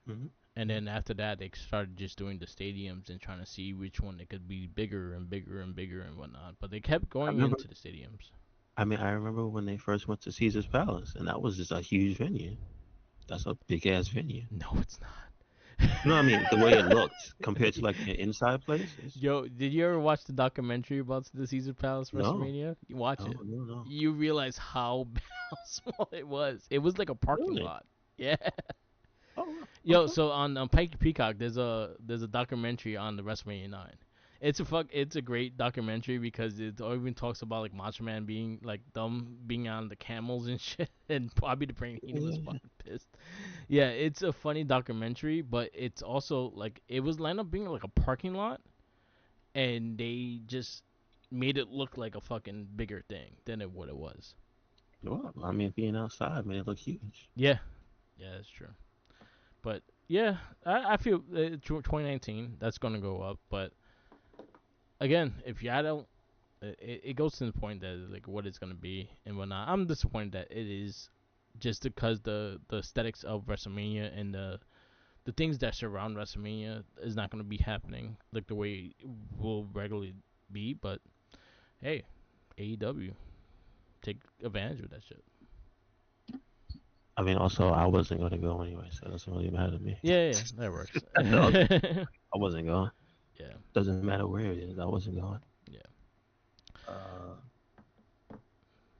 saying. And Hmm. then after that, they started just doing the stadiums and trying to see which one they could be bigger and bigger and bigger and whatnot. But they kept I going remember. into the stadiums. I remember when they first went to Caesar's Palace, and that was just a huge venue. That's a big ass venue. No, it's not. No, I mean the way it looked compared to like an inside place. Yo, did you ever watch the documentary about the Caesar Palace No, WrestleMania? You watch no, it. no, no. You realize how small it was. It was like a parking Really? lot. Yeah. Oh, wow. Yo, Okay. so on Pike Peacock, there's a documentary on the WrestleMania 9. It's a great documentary because it even talks about like Macho Man being like dumb, being on the camels and shit, and Bobby the Brain Yeah, Heenan was yeah, yeah. fucking pissed. Yeah, it's a funny documentary, but it's also like it was lined up being like a parking lot, and they just made it look like a fucking bigger thing than what it was. Well, I mean, being outside made it look huge. Yeah, yeah, that's true. But yeah, I feel 2019 that's gonna go up, but again, if you I don't, it goes to the point that like what it's gonna be and whatnot. I'm disappointed that it is just because the aesthetics of WrestleMania and the things that surround WrestleMania is not gonna be happening like the way it will regularly be. But hey, AEW take advantage of that shit. I mean, also I wasn't going to go anyway, so it doesn't really matter to me. Yeah, yeah, that works. That's the other thing. I wasn't going. Yeah, Doesn't matter where it is. I wasn't going. yeah. Uh,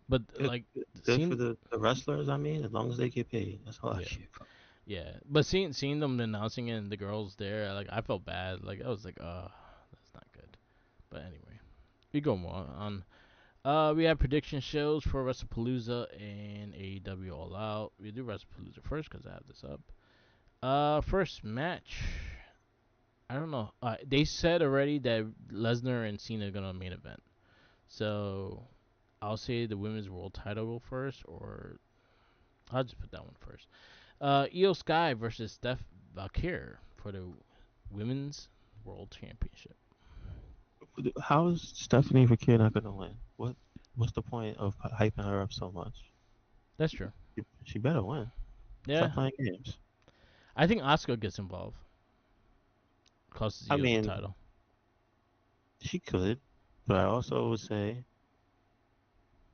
But good, like good for seeing, the wrestlers. I mean, as long as they get paid, that's all I yeah. care about. Yeah, but seeing them announcing it and the girls there, like I felt bad. Like I was like, that's not good. But anyway, we go more on. We have prediction shows for WrestlePalooza and AEW All Out. We do WrestlePalooza first because I have this up. First match. I don't know. They said already that Lesnar and Cena are gonna main event. So I'll say the women's world title go first, or I'll just put that one first. Io Sky versus Steph Valkyr for the Women's World Championship. How is Stephanie Fakir not going to win? What's the point of hyping her up so much? That's true. She better win. Stop Yeah, playing games. I think Asuka gets involved. Costs I Io the mean, title. she could, but I also would say,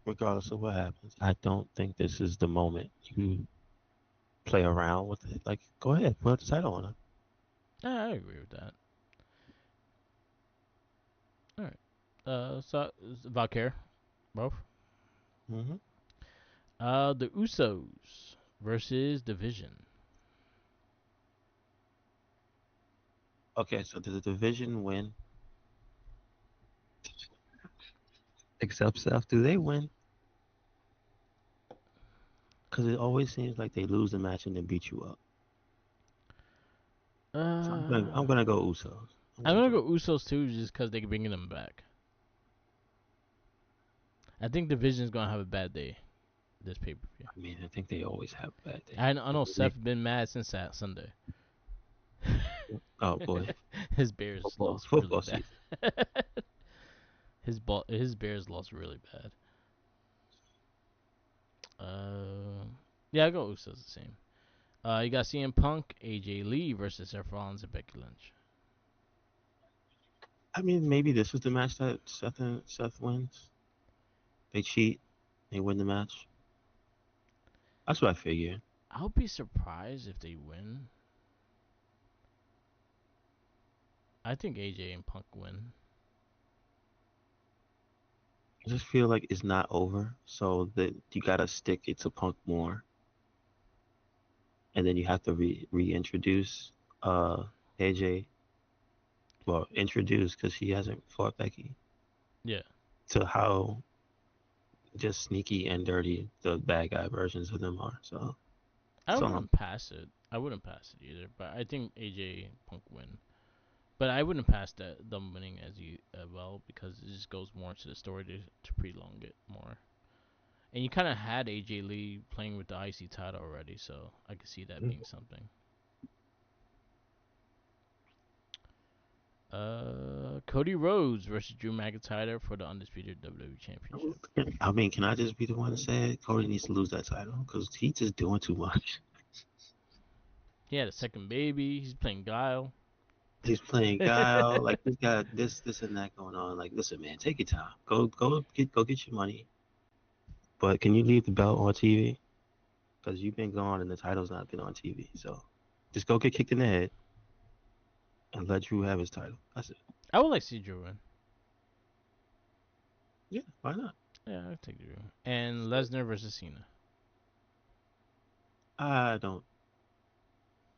regardless of what happens, I don't think this is the moment you play around with it. Like, go ahead, put the title on her. Yeah, I agree with that. All right. So Valkyr, both. Hmm. The Usos versus Division. Okay, so did the division win? Except Seth, do they win? Because it always seems like they lose the match and then beat you up. So Uh, I'm gonna go Usos. I'm I'm gonna gonna go. go Usos too, just because they can bring them back. I think Division's gonna have a bad day this pay per view. I mean, I think they always have a bad day. I know They- Seth been mad since that Sunday. Oh boy, His Bears lost really football bad. season. His Bears lost really bad. Uh, yeah, I go Usos the same. You got CM Punk, AJ Lee versus Seth Rollins and Becky Lynch. I mean, maybe this was the match that Seth wins. They cheat, they win the match. That's what I figure. I'll be surprised if they win. I think AJ and Punk win. I just feel like it's not over, so that you gotta stick it to Punk more, and then you have to reintroduce AJ. Well, introduce because she hasn't fought Becky Yeah, to how just sneaky and dirty the bad guy versions of them are. So I that's all I'm. wouldn't pass it. I wouldn't pass it either. But I think AJ and Punk win. But I wouldn't pass that them winning as you well because it just goes more into the story to prolong it more. And you kind of had AJ Lee playing with the IC title already, so I could see that being something. Cody Rhodes versus Drew McIntyre for the undisputed WWE Championship. I mean, can I just be the one to say it? Cody needs to lose that title because he's just doing too much. He had a second baby. He's playing Guile. He's playing Guile, like he's got this, and that going on. Like, listen, man, take your time. Go get your money. But can you leave the belt on TV? Because you've been gone and the title's not been on TV. So just go get kicked in the head and let Drew have his title. That's it. I would like to see Drew win. Yeah, why not? Yeah, I'd take Drew. And Lesnar versus Cena. I don't.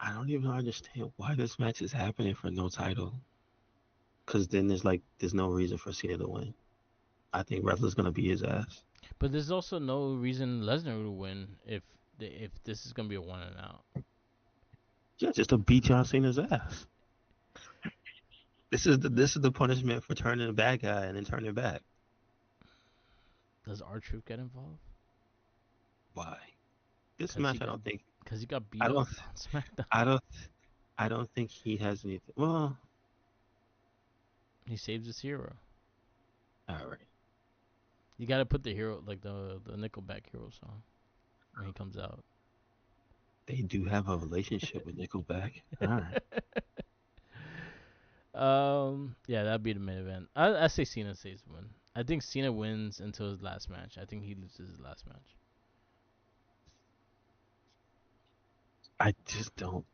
I don't even understand why this match is happening for no title. Because then there's no reason for Cena to win. I think Wrestler's gonna beat his ass. But there's also no reason Lesnar would win if this is gonna be a one and out. Yeah, just to beat John Cena's ass. This is the punishment for turning a bad guy and then turning back. Does R-Truth get involved? Why? This Cause he match, I got don't think. Cause he got beat I up don't. on SmackDown. I don't. I don't think he has anything. Well, He saves his hero. all right. You gotta put the hero like the Nickelback hero song when he comes out. They do have a relationship with Nickelback. All right. Yeah, that'd be the main event. I say Cena saves win. I think Cena wins until his last match. I think he loses his last match. I just don't.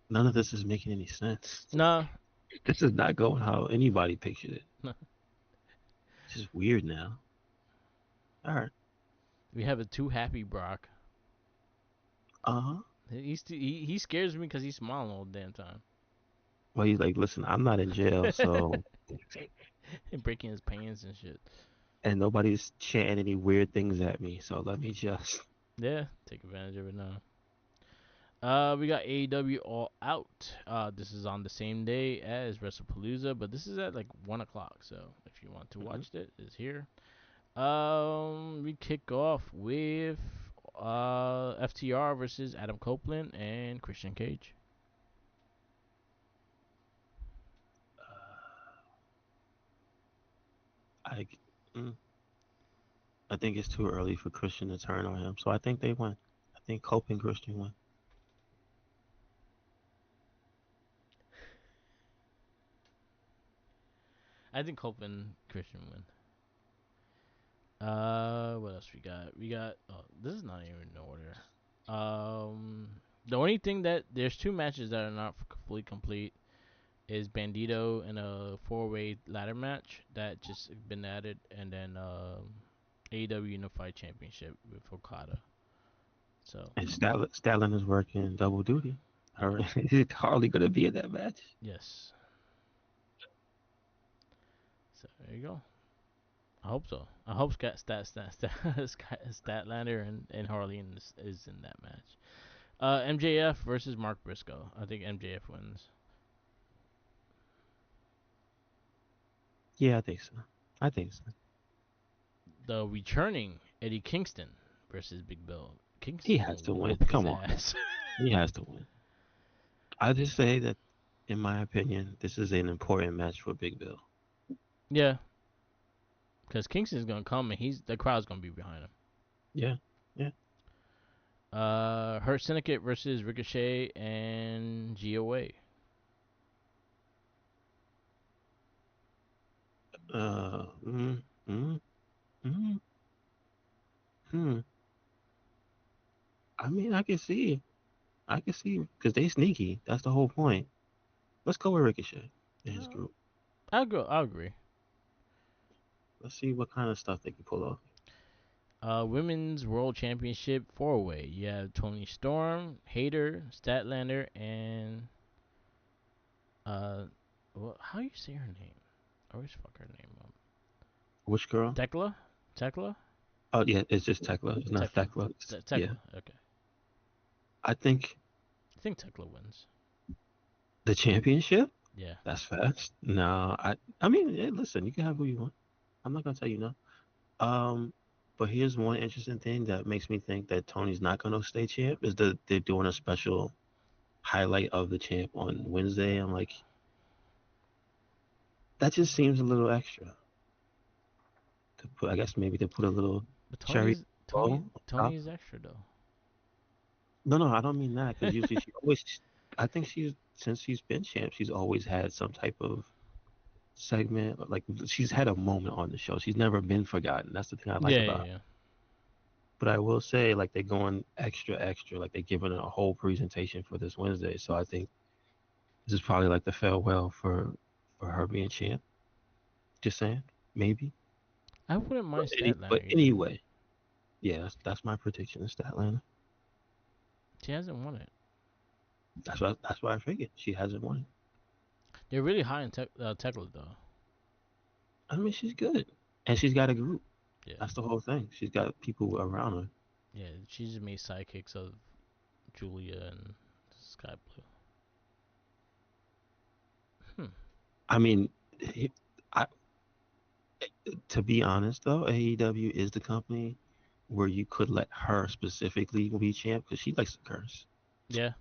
None of this is making any sense. Nah, This is not going how anybody pictured it. nah. It's just weird now. All right. We have a too happy Brock. Uh huh. He scares me because he's smiling all the damn time Well, he's like, listen, I'm not in jail, so and breaking his pants and shit. and nobody's chanting any weird things at me. So let me just. Yeah, take advantage of it now. We got AEW All Out. This is on the same day as WrestlePalooza, but this is at like 1 o'clock. So if you want to Mhm. watch it, it's here. We kick off with FTR versus Adam Copeland and Christian Cage. I, mm, I think it's too early for Christian to turn on him, so I think they win. I think Cope and Christian win. I think Copeland Christian win. What else we got? We got. Oh, this is not even in order. The only thing that there's two matches that are not fully complete is Bandito in a four-way ladder match that just been added, and then AEW Unified Championship with Okada. So And Stalin is working double duty. yeah, He's hardly gonna be in that match. yes. So there you go. I hope so. I hope Statlander and Harley is in that match. MJF versus Mark Briscoe. I think MJF wins. Yeah, I think so. I think so. The returning Eddie Kingston versus Big Bill. He Kingston's has gonna to win. whoop his Come on, man. ass. He has to win. I just say that, in my opinion, this is an important match for Big Bill. Yeah, because Kingston's gonna come and the crowd's gonna be behind him. Yeah, yeah. Hurt Syndicate versus Ricochet and GOA. Uh, mm, mm, mm, hmm. I mean, I can see, because they sneaky. That's the whole point. Let's go with Ricochet in his Uh, group. I'll go. I'll agree. Let's see what kind of stuff they can pull off. Women's World Championship four way. You have Tony Storm, Hayter, Statlander, and uh, how do you say her name? I always fuck her name up. Which girl? Tekla, Tekla, Oh yeah, it's just Tekla. It's not Tekla, Thekla. Yeah, Tekla. Okay, I think I think Tekla wins. the championship. Yeah, That's fast. No, I mean, hey, listen, you can have who you want. I'm not gonna tell you no. Um, but here's one interesting thing that makes me think that Tony's not gonna stay champ is that they're doing a special highlight of the champ on Wednesday. I'm like, that just seems a little extra to put. I guess maybe to put a little but cherry Tony bow on top. Tony's extra though. No, no, I don't mean that because usually she always. I think she's since she's been champ, she's always had some type of segment. Like she's had a moment on the show. She's never been forgotten. That's the thing I like Yeah, about yeah, her. yeah. But I will say, like they're going extra, extra. Like they're giving a whole presentation for this Wednesday. So I think this is probably like the farewell for her being champ. Just saying, maybe. I wouldn't mind But Statlander either. anyway, yeah, that's my prediction. Is Statlander. She hasn't won it. That's why I figured she hasn't won. They're really high in Tekla though. I mean, she's good, and she's got a group. Yeah, That's the whole thing. She's got people around her. yeah. She just made sidekicks of Julia and Sky Blue. Hmm. I mean, I, to be honest though, AEW is the company where you could let her specifically be champ because she likes to curse. Yeah,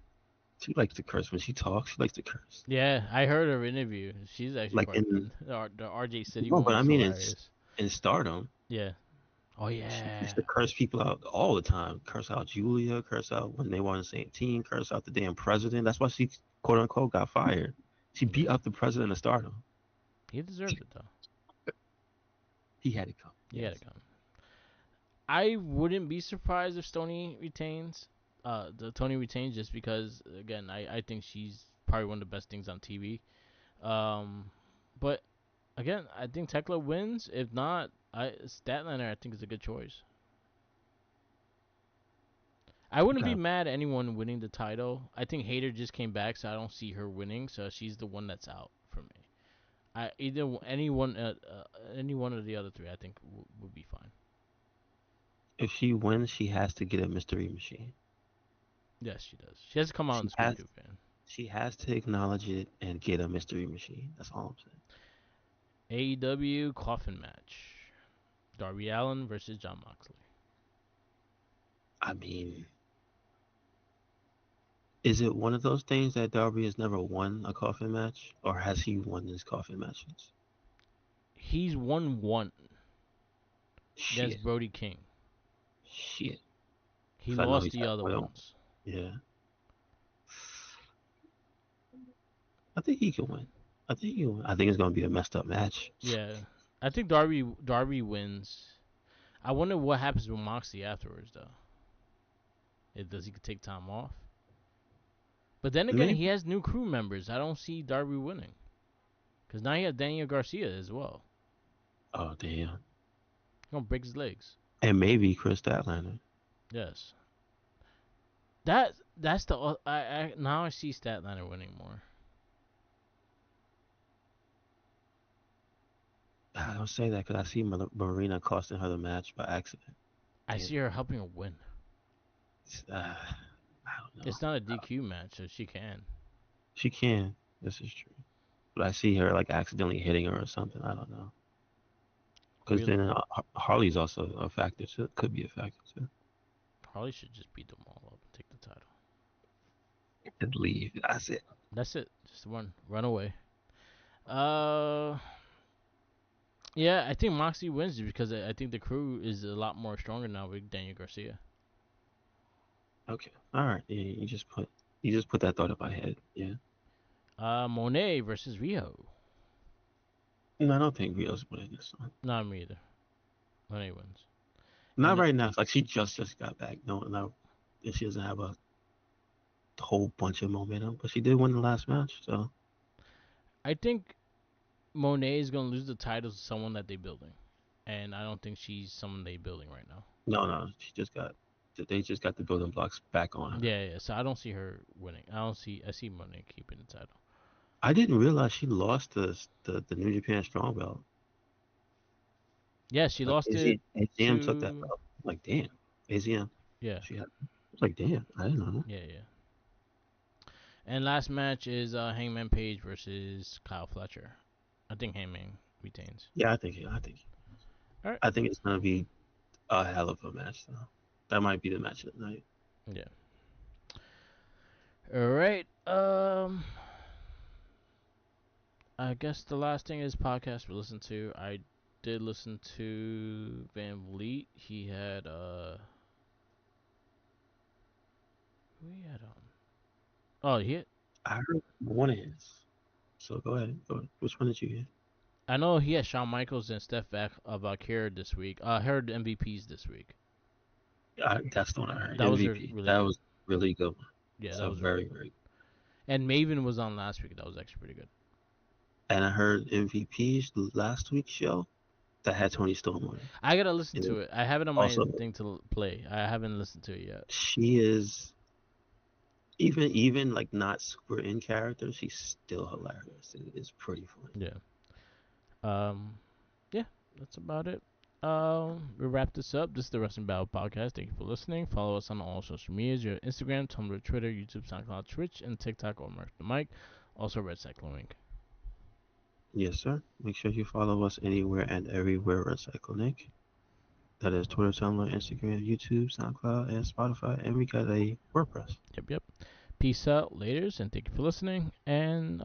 She likes to curse when she talks. She likes to curse. yeah. I heard her interview. She's actually Like quite in good. The RJ City no, one but I was mean hilarious. in Stardom, Yeah. Oh she yeah. used to curse people out all the time. Curse out Julia. Curse out when they were on the same team. Curse out the damn president. That's why she quote unquote got fired. She beat Yeah. up the president of Stardom. He deserves it though. He had to come. He had Yes. to come. I wouldn't be surprised if Stoney retains. The Tony retains just because again I think she's probably one of the best things on TV. Um, but again I think Tekla wins. If not, Statlander I think is a good choice. I wouldn't be Okay. mad at anyone winning the title. I think Hater just came back, so I don't see her winning. So she's the one that's out for me. I either any one of the other three I think would be fine. If she wins, she has to get a mystery machine. Yes, she does. She has to come out on She the screen has too, man. she has to acknowledge it and get a mystery machine. That's all I'm saying. AEW coffin match: Darby Allen versus John Moxley. I mean, is it one of those things that Darby has never won a coffin match, or has he won his coffin matches? He's won one against Shit, Brody King. shit. He Because I know lost he's the had other more than one. ones. Yeah, I think he can win. I think he. I think it's gonna be a messed up match. Yeah, I think Darby wins. I wonder what happens with Moxley afterwards, though. Does he take time off? But then again, he Maybe. has new crew members. I don't see Darby winning because now he has Daniel Garcia as well. Oh damn. He's gonna break his legs. And maybe Chris Statlander. Yes, that's the I now I see Statlander winning more. I don't say that because I see Marina costing her the match by accident. I And see her helping her win. I don't know. It's not a DQ match, so she can. She can. This is true. But I see her like accidentally hitting her or something. I don't know. Because Real then Harley's also a factor too. Could be a factor too. Harley should just beat them all up and take the title. And leave. That's it. That's it. Just run away. Uh, Yeah, I think Moxie wins because I think the crew is a lot more stronger now with Daniel Garcia. Okay. All right. Yeah, you just put that thought in my head. Yeah. Monet versus Rio. No, I don't think Rio's winning this one. Not me either. Monet wins. Not And right now. It's like she just got back. No, no, she doesn't have a whole bunch of momentum, but she did win the last match. So I think Monet is gonna lose the title to someone that they're building, and I don't think she's someone they are building right now. no, no, she just got they just got the building blocks back on her. Yeah, yeah. So I don't see her winning. I don't see. I see Monet keeping the title. I didn't realize she lost the New Japan Strong Belt. Yeah, she Like lost it AZM took that to. belt. Like damn, AZM. Yeah, She had. I was like damn, I didn't know that. yeah, yeah. And last match is Hangman Page versus Kyle Fletcher. I think Hangman retains. Yeah, All right. I think it's gonna be a hell of a match though. That might be the match of the night. Yeah. All right. I guess the last thing is podcast we listened to. I did listen to Van Vliet. He had who he had on? Oh, he had, I heard one of his. So go ahead. Go ahead. Which one did you hear? I know he had Shawn Michaels and Steph Valkyrie this week. I heard MVPs this week. That's the one I heard. That was MVP. really That good. was really good one. Yeah, It's that a was really very, good. very. And Maven was on last week. That was actually pretty good. And I heard MVP's last week's show that had Tony Storm on it. I gotta listen And to it it. I have it on my also, thing to play. I haven't listened to it yet. she is even like not super in character. She's still hilarious. It is pretty funny. Yeah. Um. Yeah, that's about it. We wrap this up. This is the Wrestling Battle Podcast. Thank you for listening. Follow us on all social medias: your Instagram, Tumblr, Twitter, YouTube, SoundCloud, Twitch, and TikTok or Mark the Mic. Also, Red Cycling Link. Yes, sir. Make sure you follow us anywhere and everywhere Recycle Nick. That is Twitter, Tumblr, Instagram, YouTube, SoundCloud, and Spotify. And we got a WordPress. Yep, yep. Peace out, laters, and thank you for listening. And